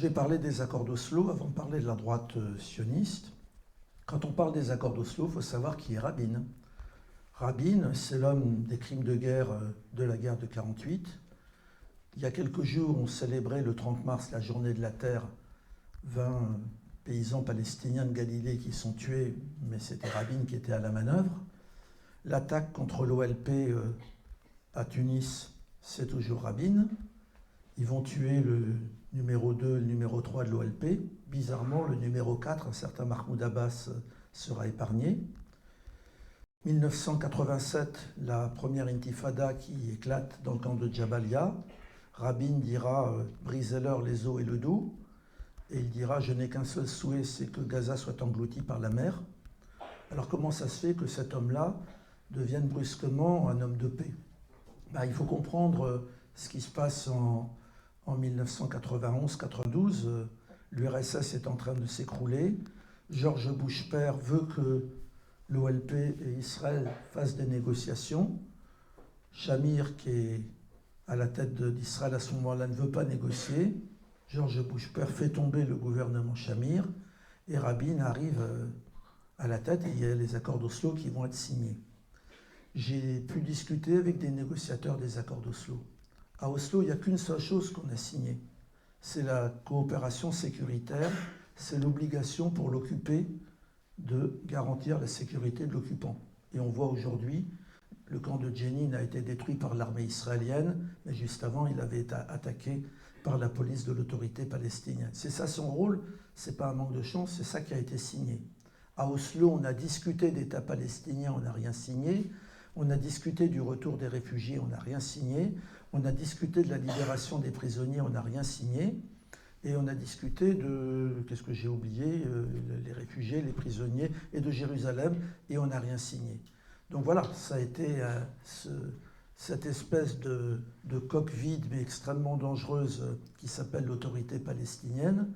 vais parler des accords d'Oslo avant de parler de la droite sioniste. Quand on parle des accords d'Oslo, il faut savoir qui est Rabin. Rabin, c'est l'homme des crimes de guerre de la guerre de 1948. Il y a quelques jours, on célébrait le 30 mars la journée de la terre. 20 paysans palestiniens de Galilée qui sont tués, mais c'était Rabin qui était à la manœuvre. L'attaque contre l'OLP à Tunis, c'est toujours Rabin. Ils vont tuer le numéro 2 et le numéro 3 de l'OLP. Bizarrement, le numéro 4, un certain Mahmoud Abbas, sera épargné. 1987, la première intifada qui éclate dans le camp de Jabalia. Rabin dira brisez-leur les os et le dos. Et il dira je n'ai qu'un seul souhait, c'est que Gaza soit englouti par la mer. Alors comment ça se fait que cet homme-là devienne brusquement un homme de paix? Il faut comprendre ce qui se passe en 1991-92. L'URSS est en train de s'écrouler. George Bush père veut que l'OLP et Israël fassent des négociations. Shamir, qui est à la tête d'Israël à ce moment-là, ne veut pas négocier. George Bush père fait tomber le gouvernement Shamir et Rabin arrive à la tête et il y a les accords d'Oslo qui vont être signés. J'ai pu discuter avec des négociateurs des accords d'Oslo. À Oslo, il n'y a qu'une seule chose qu'on a signée. C'est la coopération sécuritaire, c'est l'obligation pour l'occupé de garantir la sécurité de l'occupant. Et on voit aujourd'hui, le camp de Jenin a été détruit par l'armée israélienne, mais juste avant, il avait été attaqué par la police de l'autorité palestinienne. C'est ça son rôle, c'est pas un manque de chance, c'est ça qui a été signé. À Oslo, on a discuté d'État palestinien, on n'a rien signé. On a discuté du retour des réfugiés, on n'a rien signé. On a discuté de la libération des prisonniers, on n'a rien signé. Et on a discuté de, qu'est-ce que j'ai oublié, les réfugiés, les prisonniers et de Jérusalem, et on n'a rien signé. Donc voilà, ça a été cette espèce de coque vide mais extrêmement dangereuse qui s'appelle l'autorité palestinienne.